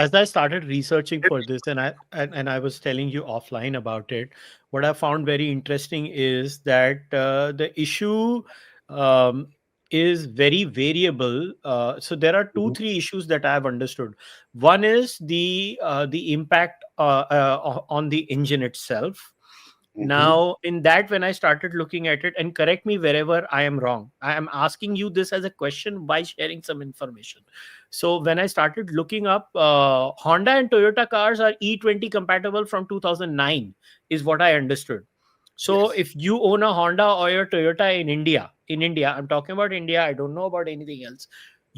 as I started researching for this, and I was telling you offline about it, what I found very interesting is that the issue um, is very variable. So there are two, Mhm, three issues that I have understood. One is the impact on the engine itself. mhm. Now, in that, when I started looking at it, and correct me wherever I am wrong, I am asking you this as a question by sharing some information. So, when I started looking up, Honda and Toyota cars are E20 compatible from 2009, is what I understood. So, Yes. if you own a Honda or a Toyota in India, I'm talking about India, I don't know about anything else.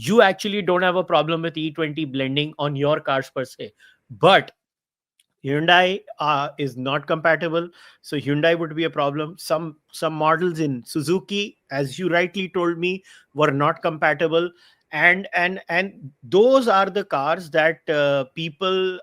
You actually don't have a problem with E20 blending on your cars per se. But Hyundai is not compatible, so Hyundai would be a problem. Some models in Suzuki, as you rightly told me, were not compatible, and those are the cars that people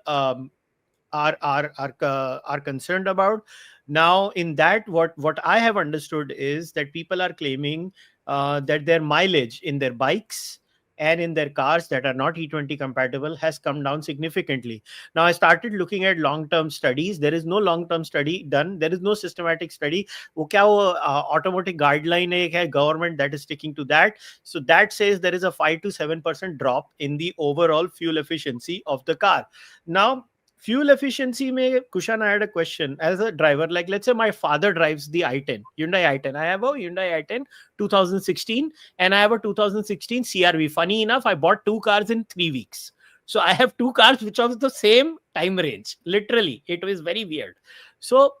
are concerned about. Now, in that, what I have understood is that people are claiming that their mileage in their bikes and in their cars that are not E20 compatible has come down significantly. Now, I started looking at long term studies. There is no long term study done. There is no systematic study. वो क्या वो automotive guideline एक है government that is sticking to that. So that says there is a 5 to 7% drop in the overall fuel efficiency of the car. Now, fuel efficiency mein, Kushan, I had a question. As a driver, like let's say my father drives the i10, Hyundai i10. I have a Hyundai i10 2016 and I have a 2016 CRV. Funny enough, I bought two cars in 3 weeks. So I have two cars which are the same time range. Literally, it was very weird. So,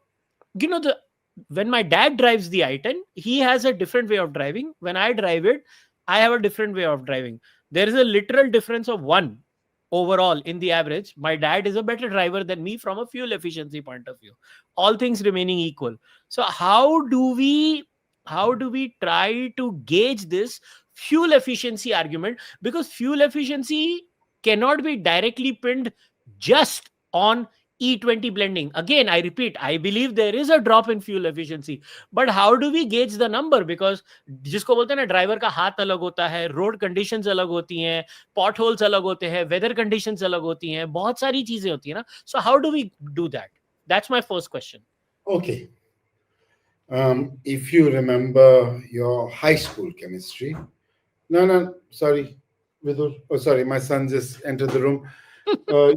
the when my dad drives the i10, he has a different way of driving. When I drive it, I have a different way of driving. There is a literal difference of one overall in the average. My dad is a better driver than me from a fuel efficiency point of view, all things remaining equal. So how do we try to gauge this fuel efficiency argument? Because fuel efficiency cannot be directly pinned just on E20 blending. Again, I repeat, I believe there is a drop in fuel efficiency, but how do we gauge the number? Because जिसको बोलते हैं ना, driver का हाथ अलग होता है, road conditions अलग होती हैं, पॉट होल्स अलग होते हैं, वेदर कंडीशंस अलग होती हैं, बहुत सारी चीजें होती है ना. So how do we do that? That's my first question. Okay. If you remember your high school chemistry, no, no, sorry, Vidur. Oh, sorry, my son just entered the room. Uh,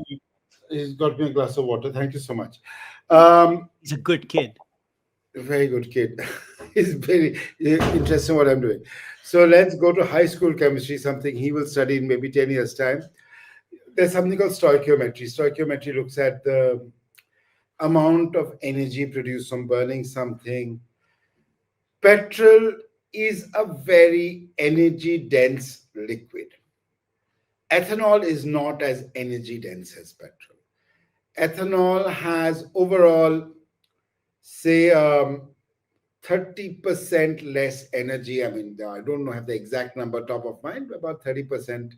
he's got me a glass of water. Thank you so much. He's a good kid. Very good kid. It's very interesting what I'm doing. So let's go to high school chemistry, something he will study in maybe 10 years' time. There's something called stoichiometry. Stoichiometry looks at the amount of energy produced from burning something. Petrol is a very energy dense liquid. Ethanol is not as energy dense as petrol. Ethanol has overall, say, 30% less energy. I mean, I don't know, have the exact number top of mind, but about 30%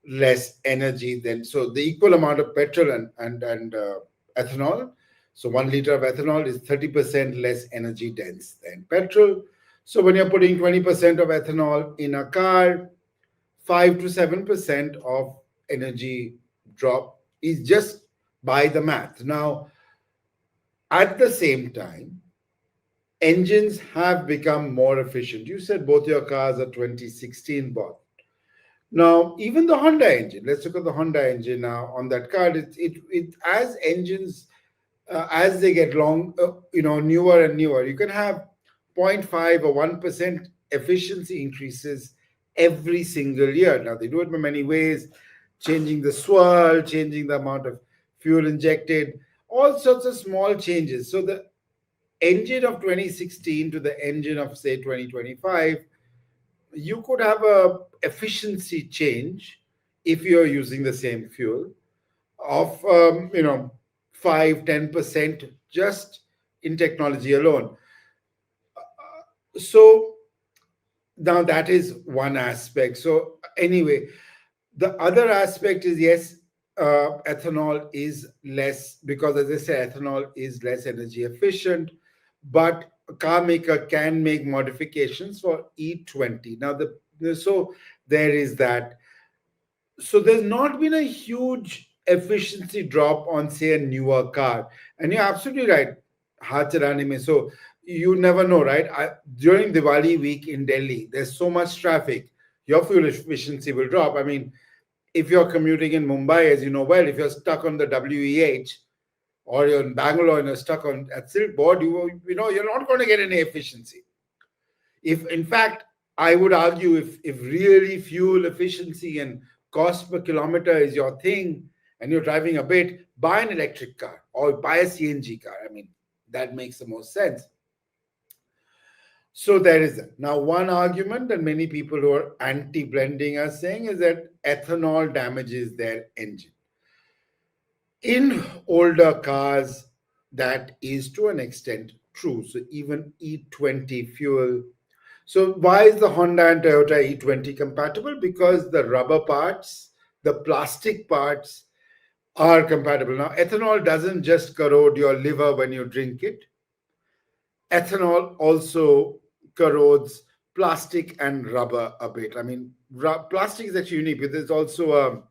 less energy than, so the equal amount of petrol and ethanol. So 1 liter of ethanol is 30% less energy dense than petrol. So when you're putting 20% of ethanol in a car, 5 to 7% of energy drop is just by the math. Now, at the same time, engines have become more efficient. You said both your cars are 2016 bought. Now, even the Honda engine, let's look at the Honda engine now on that car. It as engines, as they get newer and newer, you can have 0.5 or 1% efficiency increases every single year. Now, they do it in many ways, changing the swirl, changing the amount of fuel injected, all sorts of small changes. So the engine of 2016 to the engine of, say, 2025, you could have a efficiency change if you're using the same fuel of 5-10% just in technology alone. So now that is one aspect. So anyway, the other aspect is, yes, ethanol is less, because as I said, ethanol is less energy efficient, but a car maker can make modifications for E20. Now so there is that. So there's not been a huge efficiency drop on, say, a newer car. And you're absolutely right. Haath chalaane mein. So you never know, right? During Diwali week in Delhi, there's so much traffic. Your fuel efficiency will drop. I mean, if you're commuting in Mumbai, as you know well, if you're stuck on the WEH, or you're in Bangalore and you're stuck on at Silk Board, you're not going to get any efficiency. If in fact, I would argue, if really fuel efficiency and cost per kilometer is your thing, and you're driving a bit, buy an electric car or buy a CNG car. I mean, that makes the most sense. So there is that. Now, one argument that many people who are anti-blending are saying is that ethanol damages their engine. In older cars, that is to an extent true. So even E20 fuel. So why is the Honda and Toyota E20 compatible? Because the rubber parts, the plastic parts are compatible. Now, ethanol doesn't just corrode your liver when you drink it. Ethanol also corrodes plastic and rubber a bit. I mean, plastic is actually unique, but there's also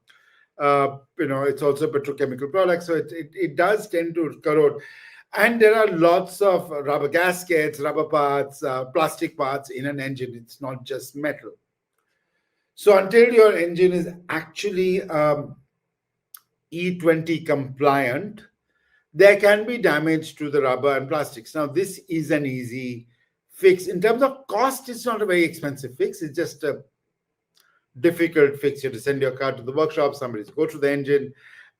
it's also a petrochemical product, so it does tend to corrode. And there are lots of rubber gaskets, rubber parts, plastic parts in an engine. It's not just metal. So until your engine is actually E20 compliant, there can be damage to the rubber and plastics. Now, this is an easy fix. In terms of cost, it's not a very expensive fix. It's just a difficult fix. You have to send your car to the workshop, somebody's go to the engine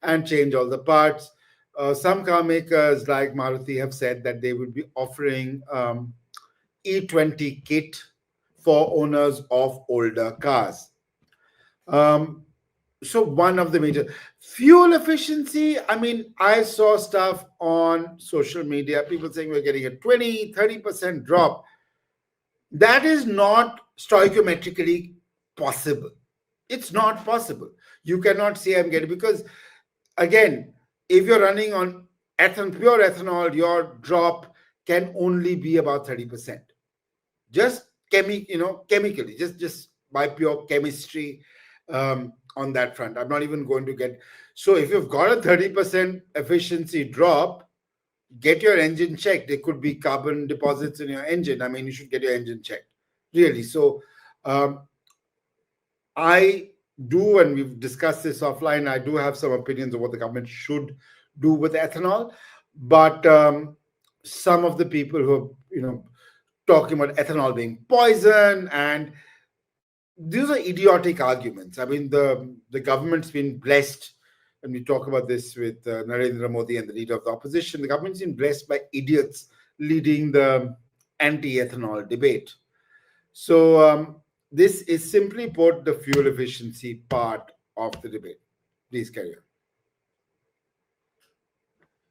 and change all the parts. Some car makers like Maruti have said that they would be offering E20 kit for owners of older cars. So one of the major fuel efficiency, I mean, I saw stuff on social media, people saying we're getting a 20-30% drop. That is not stoichiometrically possible. It's not possible. You cannot say I'm getting, because again, if you're running on pure ethanol, your drop can only be about 30%. Just chemically, just by pure chemistry. On that front, I'm not even going to get. So if you've got a 30% efficiency drop, get your engine checked. There could be carbon deposits in your engine. I mean, you should get your engine checked, really. So I do, and we've discussed this offline, I do have some opinions of what the government should do with ethanol. But some of the people who are, talking about ethanol being poison, and these are idiotic arguments. I mean, the government's been blessed, and we talk about this with Narendra Modi and the leader of the opposition. The government's been blessed by idiots leading the anti-ethanol debate. So this is simply put the fuel efficiency part of the debate. Please carry on.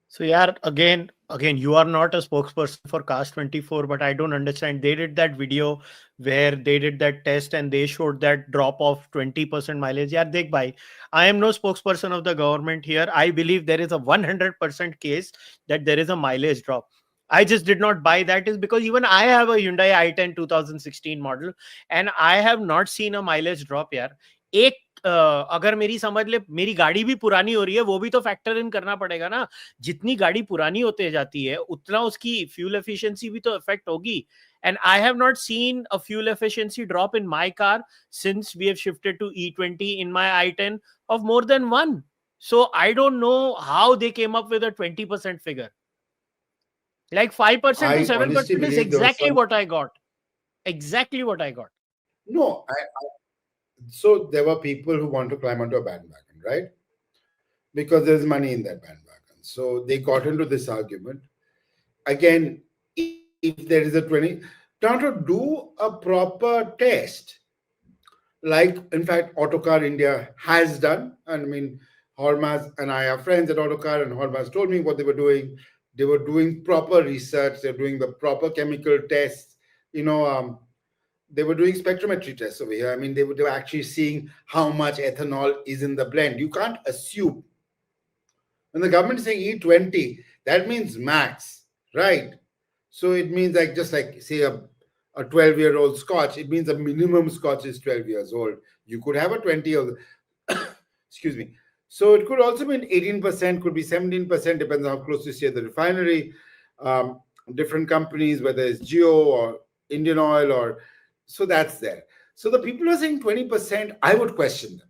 So yeah, again, you are not a spokesperson for Cast 24, but I don't understand. They did that video where they did that test and they showed that drop of 20% mileage. Yeah, dekh bhai, I am no spokesperson of the government here. I believe there is a 100% case that there is a mileage drop. I just did not buy that is because even I have a Hyundai i10 2016 model and I have not seen a mileage drop यार. एक अगर मेरी समझ ले मेरी गाड़ी भी पुरानी हो रही है वो भी तो फैक्टर इन करना पड़ेगा ना. जितनी गाड़ी पुरानी होते जाती है उतना उसकी फ्यूल एफिशिएंसी भी तो इफेक्ट होगी. And I have not seen a fuel efficiency drop in my car since we have shifted to E20 in my i10 of more than 1. So I don't know how they came up with a 20% figure. Like 5% to 7% is exactly what I got. Exactly what I got. No, so there were people who want to climb onto a bandwagon, right? Because there's money in that bandwagon. So they got into this argument. Again, if there is a 20, now to do a proper test, like in fact Autocar India has done. And I mean, Hormaz and I are friends at Autocar, and Hormaz told me what they were doing. They were doing proper research. They're doing the proper chemical tests. They were doing spectrometry tests over here. I mean, they were actually seeing how much ethanol is in the blend. You can't assume. When the government is saying E20, that means max, right? So it means just like say a 12-year-old Scotch, it means a minimum Scotch is 12 years old. You could have a 20 or excuse me. So it could also be 18%, could be 17%, depends on how close you see the refinery. Um, Different companies, whether it's Geo or Indian Oil, or so that's there. So the people who are saying 20%, I would question them.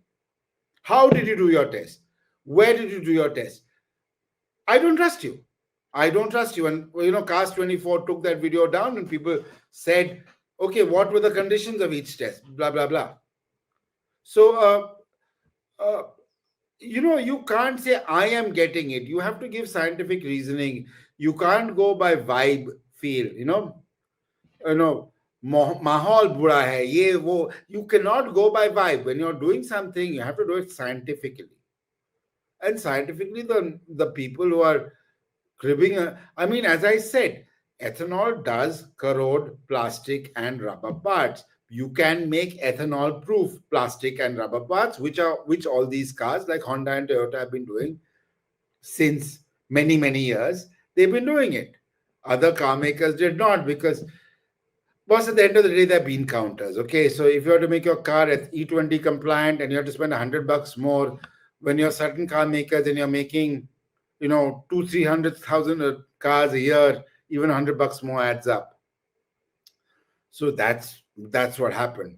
How did you do your test? Where did you do your test? I don't trust you. I don't trust you. And Cast 24 took that video down, and people said, okay, what were the conditions of each test? Blah blah blah. So you can't say I am getting it. You have to give scientific reasoning. You can't go by vibe, feel. You know, Mahal bura hai, ye wo. You cannot go by vibe. When you're doing something, you have to do it scientifically. And scientifically, the people who are cribbing, I mean, as I said, ethanol does corrode plastic and rubber parts. You can make ethanol proof plastic and rubber parts, which all these cars like Honda and Toyota have been doing since many years. They've been doing it. Other car makers did not, because boss, at the end of the day, they're bean counters. Okay, so if you have to make your car at E20 compliant and you have to spend $100 more, when you're certain car makers and you're making, two, 300,000 cars a year, even $100 more adds up. So that's what happened.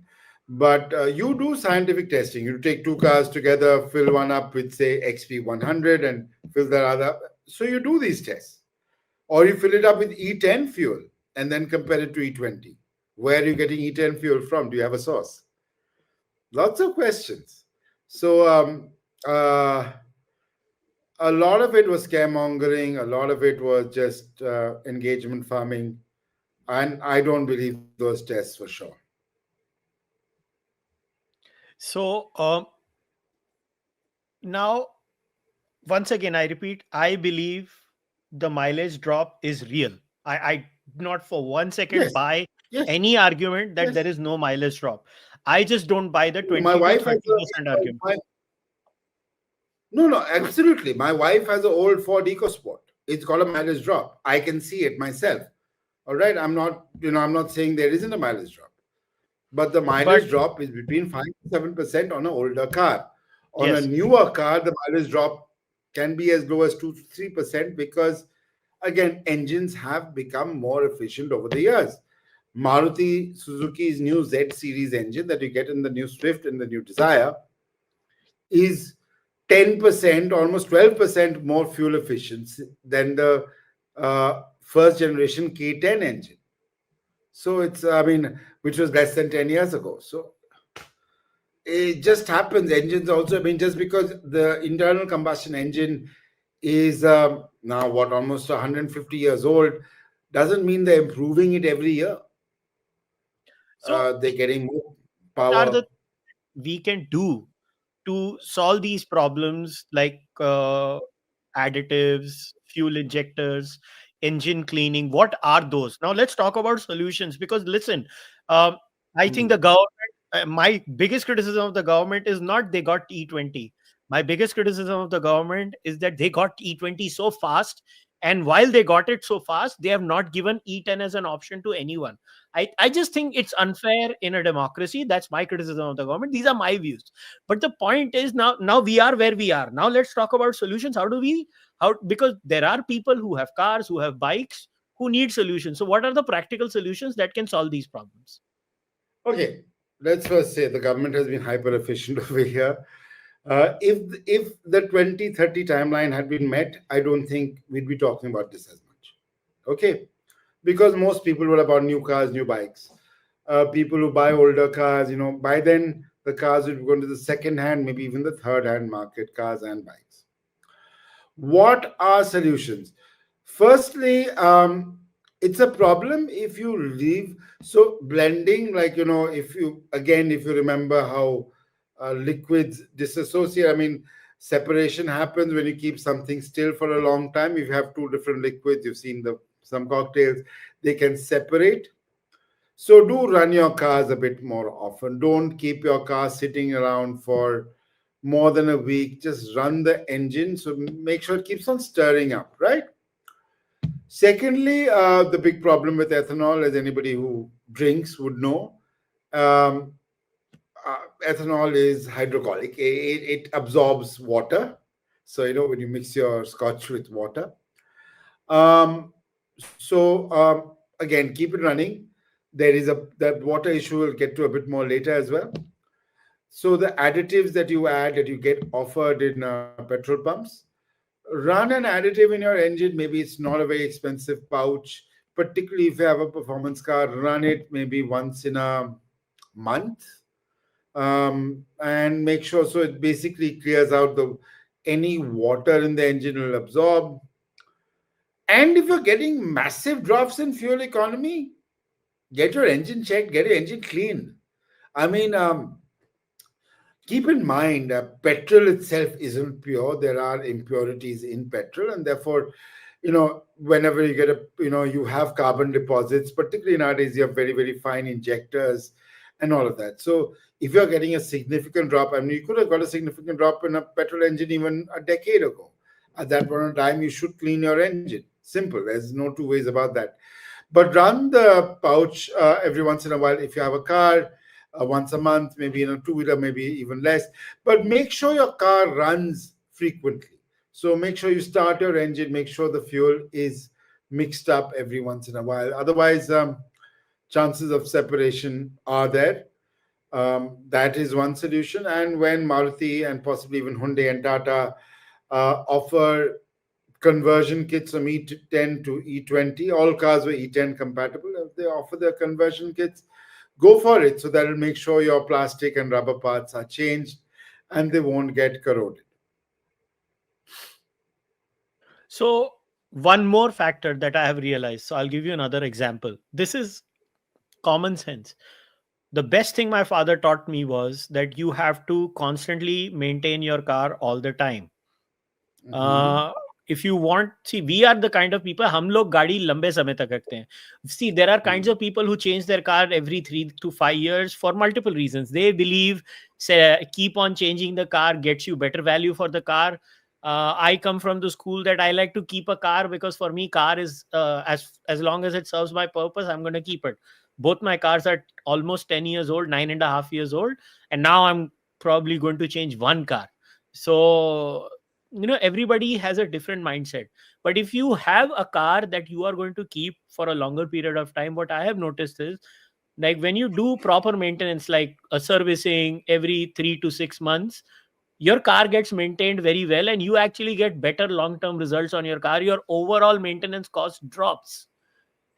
But you do scientific testing. You take two cars together, fill one up with say XP100 and fill the other. So you do these tests, or you fill it up with E10 fuel and then compare it to E20. Where are you getting E10 fuel from? Do you have a source? Lots of questions. So a lot of it was scaremongering. A lot of it was just engagement farming, and I don't believe those tests for sure. So now, once again, I repeat, I believe the mileage drop is real. I not for 1 second Yes, buy yes, any argument that yes. there is no mileage drop. I just don't buy the My 20 to wife has 30% argument. no, no, absolutely. My wife has an old Ford EcoSport. It's got a mileage drop. I can see it myself. All right. I'm not saying there isn't a mileage drop, but the But mileage drop is between 5 to 7% on an older car. On a yes, newer car, the mileage drop can be as low as 2 to 3%, because again, engines have become more efficient over the years. Maruti Suzuki's new Z series engine that you get in the new Swift and the new Desire is 10%, almost 12% more fuel efficient than the first generation K10 engine. So which was less than 10 years ago. So it just happens. Engines also, just because the internal combustion engine is now almost 150 years old, doesn't mean they're improving it every year. so They're getting more what are power. the we can do to solve these problems, like additives, fuel injectors, engine cleaning? What are those? Now let's talk about solutions, because listen, um, I think Hmm. the government, my biggest criticism of the government is not they got E20. My biggest criticism of the government is that they got E20 so fast, and while they got it so fast, they have not given E10 as an option to anyone. I just think it's unfair in a democracy. That's my criticism of the government. These are my views. But the point is, now we are where we are. Now let's talk about solutions. How do we, how, because there are people who have cars, who have bikes, who need solutions. So what are the practical solutions that can solve these problems? Okay, let's first say the government has been hyper efficient over here. If the 2030 timeline had been met, I don't think we'd be talking about this as much. Okay, because most people will about new cars, new bikes. People who buy older cars, by then the cars would go into the second hand, maybe even the third hand market, cars and bikes. What are solutions? Firstly, it's a problem if you leave. So blending, like, if you remember how liquids disassociate, separation happens when you keep something still for a long time. If you have two different liquids, you've seen some cocktails, they can separate. So do run your cars a bit more often. Don't keep your car sitting around for more than a week. Just run the engine. So make sure it keeps on stirring up, right? Secondly, the big problem with ethanol, as anybody who drinks would know, um, ethanol is hydrochloric. It absorbs water. So, when you mix your scotch with water. Um, so again, keep it running. That water issue we'll get to a bit more later as well. So the additives that you add that you get offered in petrol pumps, run an additive in your engine. Maybe it's not a very expensive pouch, particularly if you have a performance car. Run it maybe once in a month, and make sure so it basically clears out the any water in the engine will absorb. And if you're getting massive drops in fuel economy, get your engine checked, get your engine cleaned. I mean, keep in mind, petrol itself isn't pure. There are impurities in petrol, and therefore, whenever you get you have carbon deposits, particularly nowadays, you have very, very fine injectors and all of that. So, if you're getting a significant drop, I mean, you could have got a significant drop in a petrol engine even a decade ago. At that point in time, you should clean your engine. Simple. There's no two ways about that. But run the pouch every once in a while. If you have a car, once a month, maybe in a two-wheeler, maybe even less. But make sure your car runs frequently. So make sure you start your engine, make sure the fuel is mixed up every once in a while. Otherwise, chances of separation are there. That is one solution. And when Maruti and possibly even Hyundai and Tata offer conversion kits from E10 to E20, all cars were E10 compatible. If they offer their conversion kits, go for it. So that will make sure your plastic and rubber parts are changed and they won't get corroded. So one more factor that I have realized. So I'll give you another example. This is common sense. The best thing my father taught me was that you have to constantly maintain your car all the time. Mhm. If you want, see, we are the kind of people, हम लोग गाड़ी लंबे समय तक रखते हैं. See, there are kinds of people who change their car every 3 to 5 years for multiple reasons. They believe, say, keep on changing the car gets you better value for the car. I come from the school that I like to keep a car because for me, car is as long as it serves my purpose, I'm going to keep it. Both my cars are almost 10 years old, 9.5 years old, and now I'm probably going to change one car. So everybody has a different mindset, but if you have a car that you are going to keep for a longer period of time, what I have noticed is, like, when you do proper maintenance, like a servicing every 3 to 6 months, your car gets maintained very well and you actually get better long term results on your car. Your overall maintenance cost drops.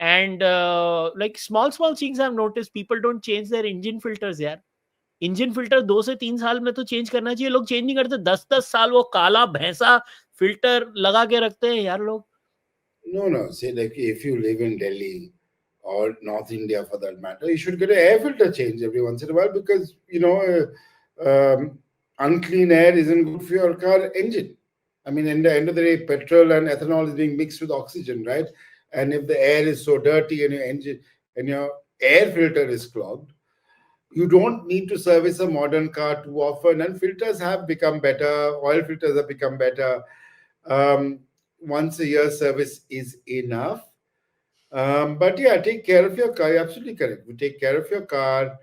And like small things I've noticed, people don't change their engine filters. Yeah, engine filter 2 से 3 साल में तो change करना चाहिए, लोग change नहीं करते. 10 10 साल वो काला भैंसा फिल्टर लगा के रखते हैं यार लोग. No. Say, like, if you live in Delhi or North India for that matter, you should get an air filter change every once in a while because, unclean air isn't good for your car engine. I mean, in the end of the day, petrol and ethanol is being mixed with oxygen, right? And if the air is so dirty and your engine and your air filter is clogged, you don't need to service a modern car too often. And filters have become better, oil filters have become better. Um, Once a year service is enough. But yeah, take care of your car. You're absolutely correct. You take care of your car.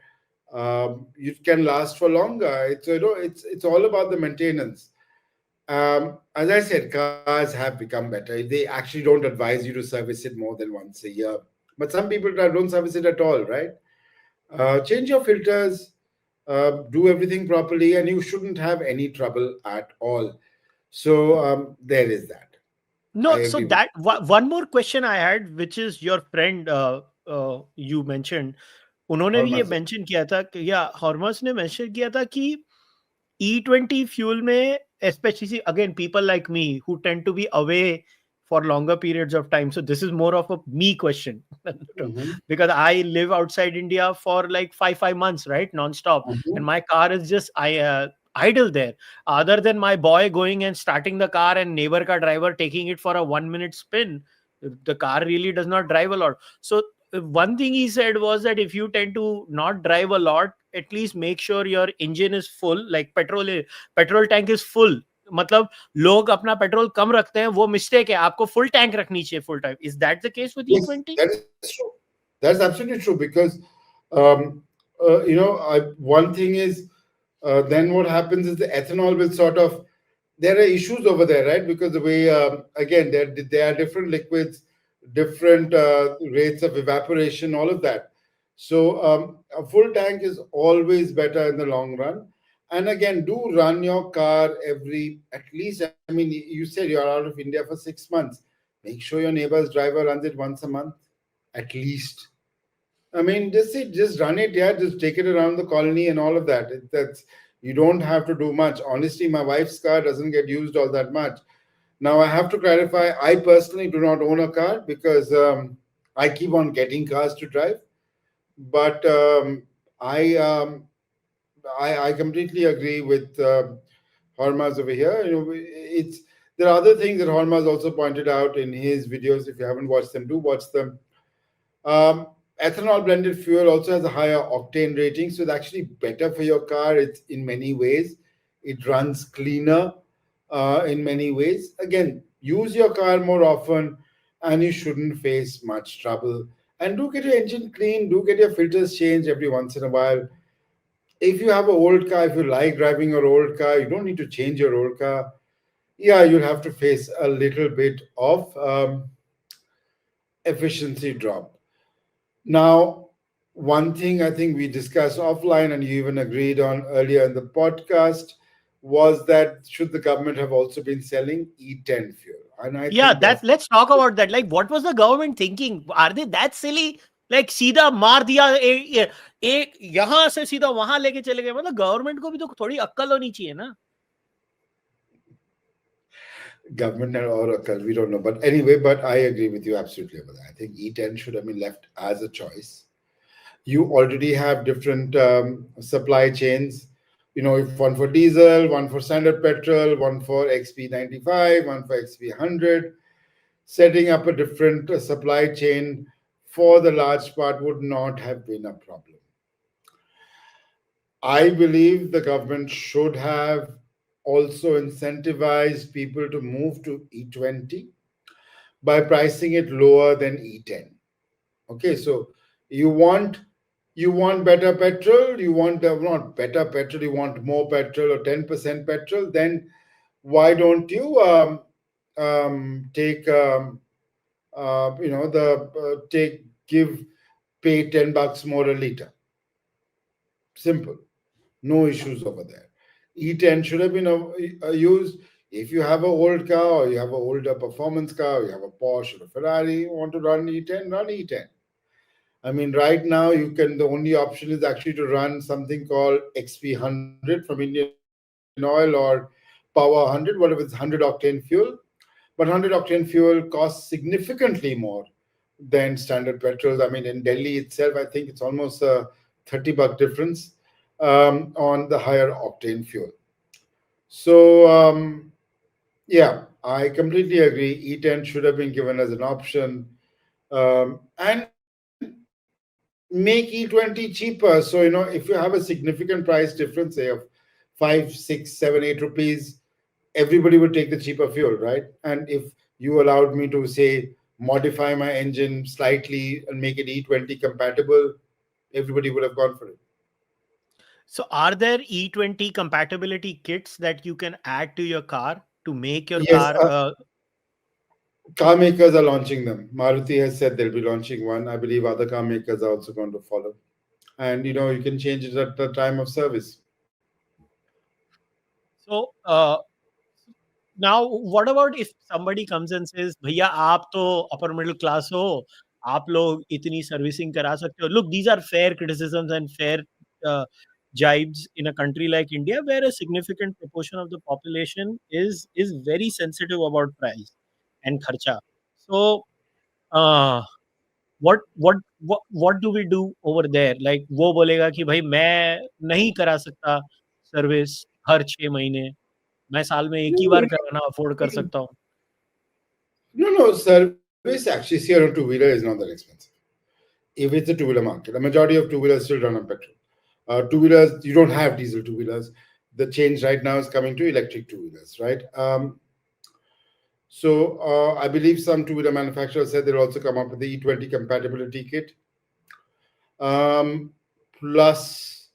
You can last for longer. It's all about the maintenance. As I said, cars have become better. They actually don't advise you to service it more than once a year. But some people don't service it at all, right? Change your filters, do everything properly, and you shouldn't have any trouble at all. So there is that. I No, so agree with that one more question I had, which is your friend you mentioned, उन्होंने भी ये Hormuz. Mention किया था कि, या हॉर्मस ने mention किया था कि E20 fuel में, especially again people like me who tend to be away for longer periods of time. So this is more of a me question Mhm, because I live outside India for like five months, right, non-stop, and mhm. my car is just idle there. Other than my boy going and starting the car and neighbor car driver taking it for a 1 minute spin, the car really does not drive a lot. So one thing he said was that if you tend to not drive a lot, at least make sure your engine is full, like petrol tank is full. मतलब लोग अपना petrol कम रखते हैं, वो mistake है. आपको full tank रखनी चाहिए full time. Is that the case with Yes, E20? that is true. That's absolutely true because um, one thing is, then what happens is the ethanol will sort of, there are issues over there, right? Because the way, again, there are different liquids, different rates of evaporation, all of that. So a full tank is always better in the long run. And again, do run your car every, at least, I mean, you said you're out of India for 6 months. Make sure your neighbor's driver runs it once a month, at least. I mean, just run it, yeah. Just take it around the colony and all of that. That's, you don't have to do much. Honestly, my wife's car doesn't get used all that much. Now, I have to clarify. I personally do not own a car because I keep on getting cars to drive. But I, um, I completely agree with Hormaz over here. It's, there are other things that Hormaz also pointed out in his videos. If you haven't watched them, do watch them. um, Ethanol blended fuel also has a higher octane rating, so it's actually better for your car. It's in many ways, it runs cleaner in many ways. Again, use your car more often, and you shouldn't face much trouble. And do get your engine clean. Do get your filters changed every once in a while. If you have an old car, if you like driving your old car, you don't need to change your old car. Yeah, you'll have to face a little bit of efficiency drop. Now, one thing I think we discussed offline and you even agreed on earlier in the podcast was that should the government have also been selling E10 fuel? And I Yeah, think that that's, let's talk about that. Like, what was the government thinking? Are they that silly? Like, सीधा मार दिया एक यहाँ से सीधा वहां लेके चले गए. मतलब गवर्नमेंट को भी तो थोड़ी अक्ल होनी चाहिए ना. government or a, we don't know. But anyway, but I agree with you absolutely about that. I think E10 should have been left as a choice. You already have different supply chains. If one for diesel, one for standard petrol, one for XP95, one for XP100. Setting up a different supply chain for the large part would not have been a problem. I believe the government should have also incentivized people to move to E20 by pricing it lower than E10. Okay, so you want you want better petrol, you want not better petrol, you want more petrol or 10% petrol, then why don't you take the take give pay $10 more a liter. Simple, no issues over there. E10 should have been used. If you have an old car or you have an older performance car, or you have a Porsche or a Ferrari, you want to run E10, run E10. I mean, right now you can. The only option is actually to run something called XP100 from Indian Oil or Power 100, whatever it's 100 octane fuel. But 100 octane fuel costs significantly more than standard petrols. I mean, in Delhi itself, I think it's almost a $30 difference on the higher octane fuel. So, yeah, I completely agree. E10 should have been given as an option. And make E20 cheaper. So, if you have a significant price difference, say of 5, 6, 7, 8 rupees, everybody would take the cheaper fuel, right? And if you allowed me to say modify my engine slightly and make it E20 compatible, everybody would have gone for it. So, are there E20 compatibility kits that you can add to your car to make your Yes, car? car makers are launching them. Maruti has said they'll be launching one. I believe other car makers are also going to follow. And you can change it at the time of service. So, now what about if somebody comes and says, भैया आप तो upper middle class हो, आप लोग इतनी servicing करा सकते हो. Look, these are fair criticisms and fair uh, jibes in a country like India, where a significant proportion of the population is very sensitive about price and kharcha. So, uh, what do we do over there? Like, वो बोलेगा कि भाई मैं नहीं करा सकता service हर 6 महीने, मैं साल में एक ही बार कराना अफोर्ड कर सकता हूँ. No, service actually here on two-wheeler is not that expensive. If it's a two-wheeler market, the majority of two-wheelers still run on petrol. Two-wheelers, you don't have diesel two-wheelers. The change right now is coming to electric two-wheelers, right? So I believe some two-wheeler manufacturers said they'll also come up with the E20 compatibility kit. Um, plus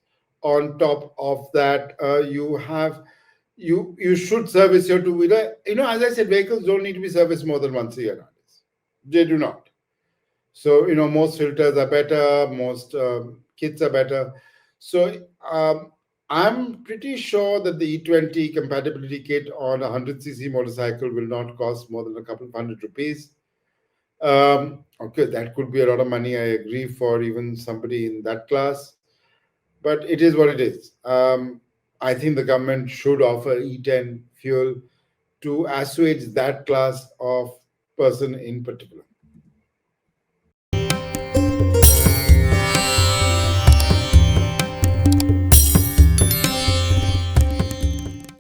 on top of that, you should service your two-wheeler. As I said, vehicles don't need to be serviced more than once a year nowadays. They do not. So, most filters are better, most kits are better. So, I'm pretty sure that the E20 compatibility kit on a 100cc motorcycle will not cost more than a couple of hundred rupees. Okay, that could be a lot of money, I agree, for even somebody in that class, but it is what it is. I think the government should offer E10 fuel to assuage that class of person in particular.